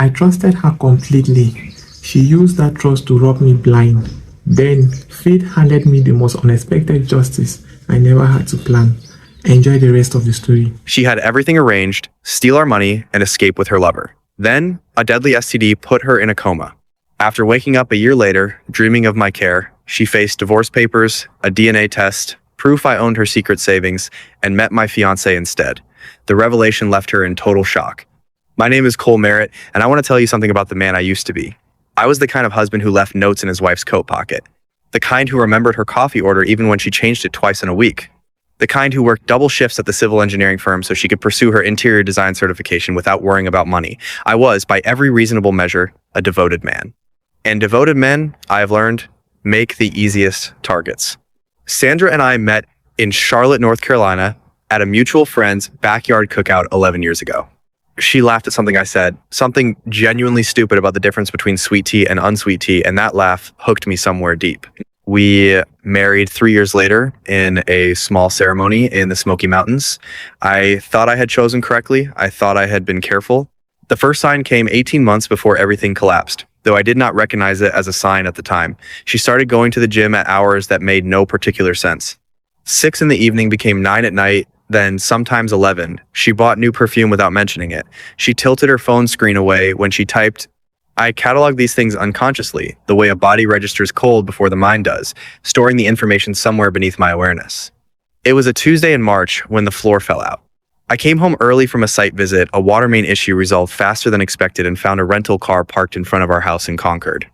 I trusted her completely. She used that trust to rub me blind. Then, fate handed me the most unexpected justice I never had to plan. Enjoy the rest of the story. She had everything arranged, steal our money, and escape with her lover. Then, a deadly STD put her in a coma. After waking up a year later, dreaming of my care, she faced divorce papers, a DNA test, proof I owned her secret savings, and met my fiancé instead. The revelation left her in total shock. My name is Cole Merritt, and I want to tell you something about the man I used to be. I was the kind of husband who left notes in his wife's coat pocket. The kind who remembered her coffee order even when she changed it twice in a week. The kind who worked double shifts at the civil engineering firm so she could pursue her interior design certification without worrying about money. I was, by every reasonable measure, a devoted man. And devoted men, I have learned, make the easiest targets. Sandra and I met in Charlotte, North Carolina, at a mutual friend's backyard cookout 11 years ago. She laughed at something I said, something genuinely stupid about the difference between sweet tea and unsweet tea, and that laugh hooked me somewhere deep. We married 3 years later in a small ceremony in the Smoky Mountains. I thought I had chosen correctly. I thought I had been careful. The first sign came 18 months before everything collapsed, though I did not recognize it as a sign at the time. She started going to the gym at hours that made no particular sense. 6 in the evening became 9 at night, then sometimes 11. She bought new perfume without mentioning it. She tilted her phone screen away when she typed. I catalog these things unconsciously, the way a body registers cold before the mind does, storing the information somewhere beneath my awareness. It was a Tuesday in March when the floor fell out. I came home early from a site visit, a water main issue resolved faster than expected, and found a rental car parked in front of our house in Concord.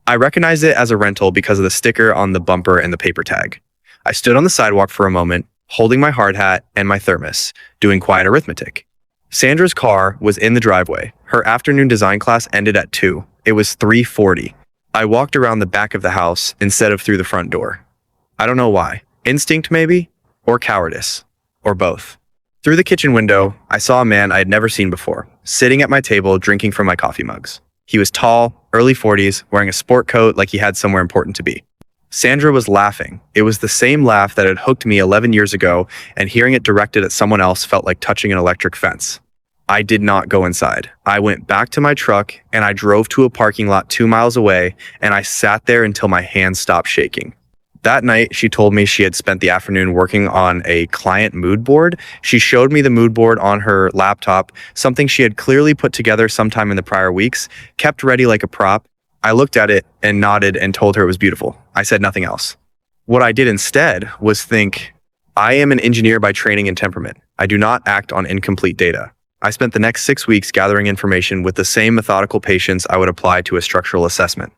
I recognized it as a rental because of the sticker on the bumper and the paper tag. I stood on the sidewalk for a moment, holding my hard hat and my thermos, doing quiet arithmetic. Sandra's car was in the driveway. Her afternoon design class ended at 2. It was 3:40. I walked around the back of the house instead of through the front door. I don't know why. Instinct maybe? Or cowardice? Or both. Through the kitchen window, I saw a man I had never seen before, sitting at my table drinking from my coffee mugs. He was tall, early 40s, wearing a sport coat like he had somewhere important to be. Sandra was laughing. It was the same laugh that had hooked me 11 years ago, and hearing it directed at someone else felt like touching an electric fence. I did not go inside. I went back to my truck and I drove to a parking lot 2 miles away, and I sat there until my hands stopped shaking. That night, she told me she had spent the afternoon working on a client mood board. She showed me the mood board on her laptop, something she had clearly put together sometime in the prior weeks, kept ready like a prop. I looked at it and nodded and told her it was beautiful. I said nothing else. What I did instead was think, I am an engineer by training and temperament. I do not act on incomplete data. I spent the next 6 weeks gathering information with the same methodical patience I would apply to a structural assessment.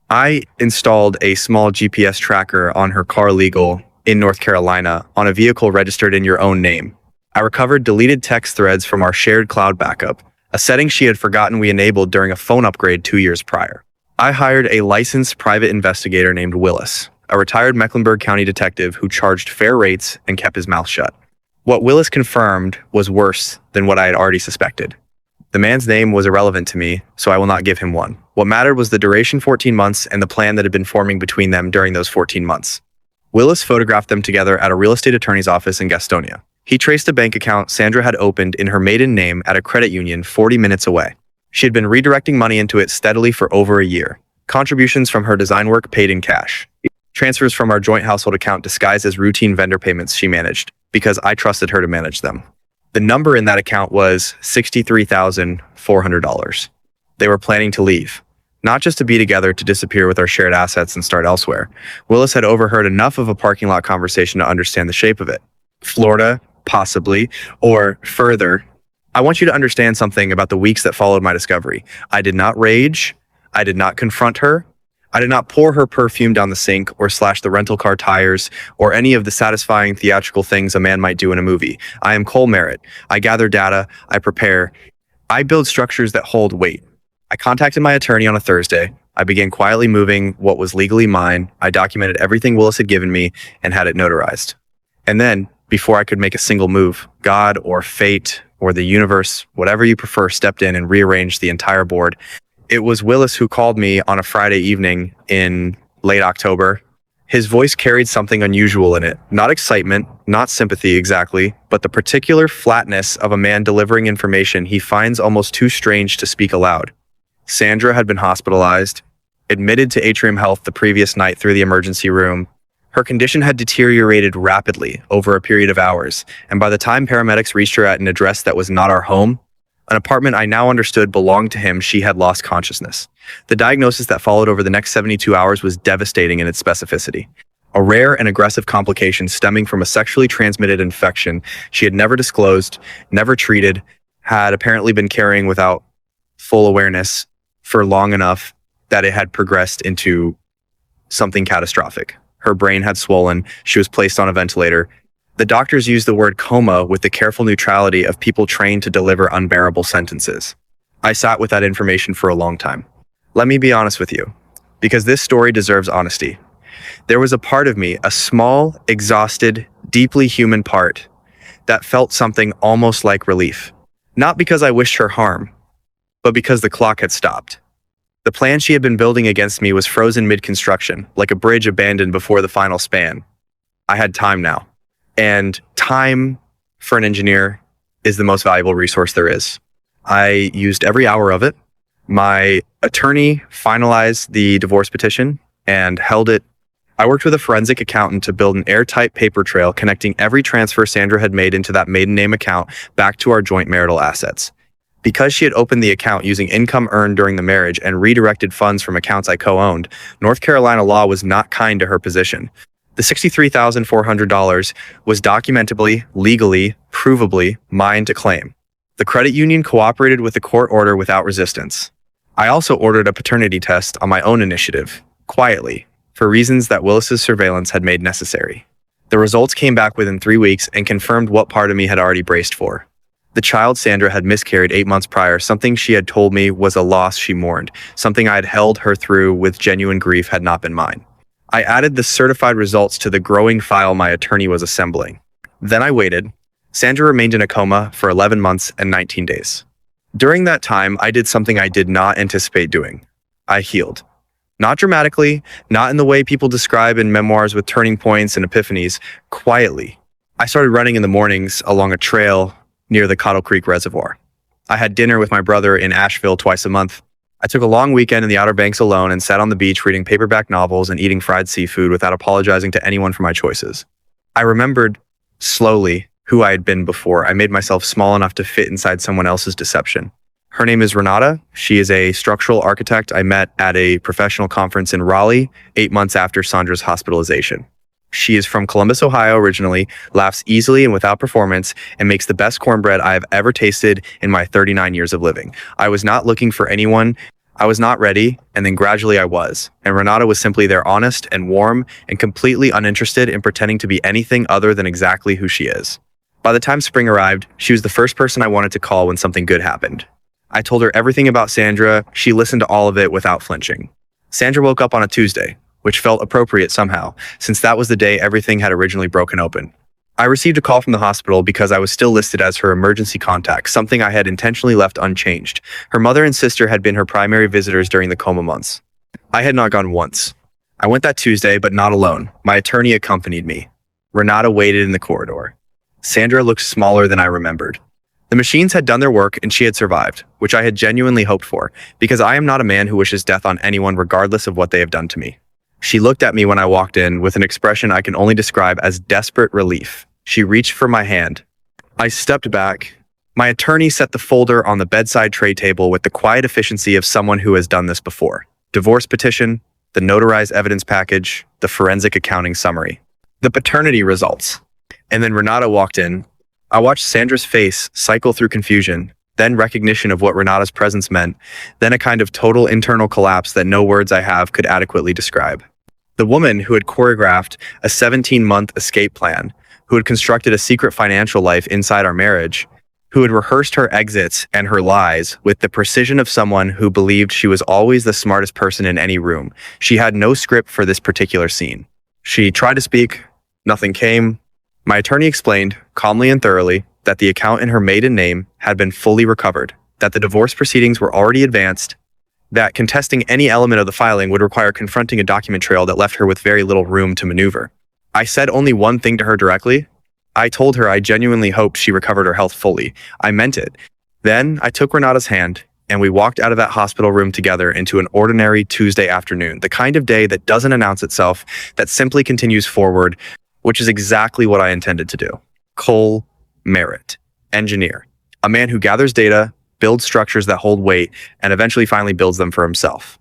I installed a small GPS tracker on her car legal in North Carolina on a vehicle registered in your own name. I recovered deleted text threads from our shared cloud backup, a setting she had forgotten we enabled during a phone upgrade 2 years prior. I hired a licensed private investigator named Willis, a retired Mecklenburg County detective who charged fair rates and kept his mouth shut. What Willis confirmed was worse than what I had already suspected. The man's name was irrelevant to me, so I will not give him one. What mattered was the duration, 14 months, and the plan that had been forming between them during those 14 months. Willis photographed them together at a real estate attorney's office in Gastonia. He traced a bank account Sandra had opened in her maiden name at a credit union 40 minutes away. She had been redirecting money into it steadily for over a year. Contributions from her design work paid in cash. Transfers from our joint household account disguised as routine vendor payments she managed, because I trusted her to manage them. The number in that account was $63,400. They were planning to leave, not just to be together, to disappear with our shared assets and start elsewhere. Willis had overheard enough of a parking lot conversation to understand the shape of it. Florida, possibly, or further. I want you to understand something about the weeks that followed my discovery. I did not rage. I did not confront her. I did not pour her perfume down the sink or slash the rental car tires or any of the satisfying theatrical things a man might do in a movie. I am Cole Merritt. I gather data. I prepare. I build structures that hold weight. I contacted my attorney on a Thursday. I began quietly moving what was legally mine. I documented everything Willis had given me and had it notarized. And then, before I could make a single move, God or fate or the universe, whatever you prefer, stepped in and rearranged the entire board. It was Willis who called me on a Friday evening in late October. His voice carried something unusual in it. Not excitement, not sympathy exactly, but the particular flatness of a man delivering information he finds almost too strange to speak aloud. Sandra had been hospitalized, admitted to Atrium Health the previous night through the emergency room. Her condition had deteriorated rapidly over a period of hours, and by the time paramedics reached her at an address that was not our home, an apartment I now understood belonged to him, she had lost consciousness. The diagnosis that followed over the next 72 hours was devastating in its specificity. A rare and aggressive complication stemming from a sexually transmitted infection she had never disclosed, never treated, had apparently been carrying without full awareness for long enough that it had progressed into something catastrophic. Her brain had swollen. She was placed on a ventilator. The doctors used the word coma with the careful neutrality of people trained to deliver unbearable sentences. I sat with that information for a long time. Let me be honest with you, because this story deserves honesty. There was a part of me, a small, exhausted, deeply human part, that felt something almost like relief. Not because I wished her harm, but because the clock had stopped. The plan she had been building against me was frozen mid-construction, like a bridge abandoned before the final span. I had time now. And time, for an engineer, is the most valuable resource there is. I used every hour of it. My attorney finalized the divorce petition and held it. I worked with a forensic accountant to build an airtight paper trail connecting every transfer Sandra had made into that maiden name account back to our joint marital assets. Because she had opened the account using income earned during the marriage and redirected funds from accounts I co-owned, North Carolina law was not kind to her position. The $63,400 was documentably, legally, provably mine to claim. The credit union cooperated with the court order without resistance. I also ordered a paternity test on my own initiative, quietly, for reasons that Willis's surveillance had made necessary. The results came back within 3 weeks and confirmed what part of me had already braced for. The child Sandra had miscarried 8 months prior, something she had told me was a loss she mourned, something I had held her through with genuine grief had not been mine. I added the certified results to the growing file my attorney was assembling. Then I waited. Sandra remained in a coma for 11 months and 19 days. During that time, I did something I did not anticipate doing. I healed. Not dramatically, not in the way people describe in memoirs with turning points and epiphanies, quietly. I started running in the mornings along a trail near the Cottle Creek Reservoir. I had dinner with my brother in Asheville twice a month. I took a long weekend in the Outer Banks alone and sat on the beach reading paperback novels and eating fried seafood without apologizing to anyone for my choices. I remembered, slowly, who I had been before. I made myself small enough to fit inside someone else's deception. Her name is Renata. She is a structural architect I met at a professional conference in Raleigh 8 months after Sandra's hospitalization. She is from Columbus, Ohio originally, laughs easily and without performance, and makes the best cornbread I have ever tasted in my 39 years of living. I was not looking for anyone. I was not ready, and then gradually I was. And Renata was simply there, honest and warm and completely uninterested in pretending to be anything other than exactly who she is. By the time spring arrived, she was the first person I wanted to call when something good happened. I told her everything about Sandra. She listened to all of it without flinching. Sandra woke up on a Tuesday, which felt appropriate somehow, since that was the day everything had originally broken open. I received a call from the hospital because I was still listed as her emergency contact, something I had intentionally left unchanged. Her mother and sister had been her primary visitors during the coma months. I had not gone once. I went that Tuesday, but not alone. My attorney accompanied me. Renata waited in the corridor. Sandra looked smaller than I remembered. The machines had done their work and she had survived, which I had genuinely hoped for, because I am not a man who wishes death on anyone regardless of what they have done to me. She looked at me when I walked in with an expression I can only describe as desperate relief. She reached for my hand. I stepped back. My attorney set the folder on the bedside tray table with the quiet efficiency of someone who has done this before. Divorce petition, the notarized evidence package, the forensic accounting summary, the paternity results. And then Renata walked in. I watched Sandra's face cycle through confusion, then recognition of what Renata's presence meant, then a kind of total internal collapse that no words I have could adequately describe. The woman who had choreographed a 17-month escape plan, who had constructed a secret financial life inside our marriage, who had rehearsed her exits and her lies with the precision of someone who believed she was always the smartest person in any room. She had no script for this particular scene. She tried to speak. Nothing came. My attorney explained, calmly and thoroughly, that the account in her maiden name had been fully recovered, that the divorce proceedings were already advanced, that contesting any element of the filing would require confronting a document trail that left her with very little room to maneuver. I said only one thing to her directly. I told her I genuinely hoped she recovered her health fully. I meant it. Then I took Renata's hand and we walked out of that hospital room together into an ordinary Tuesday afternoon, the kind of day that doesn't announce itself, that simply continues forward, which is exactly what I intended to do. Cole Merritt, engineer, a man who gathers data, builds structures that hold weight, and eventually finally builds them for himself.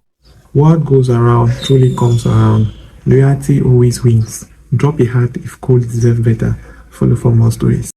What goes around truly comes around. Loyalty always wins. Drop a heart if Cole deserves better. Follow for more stories.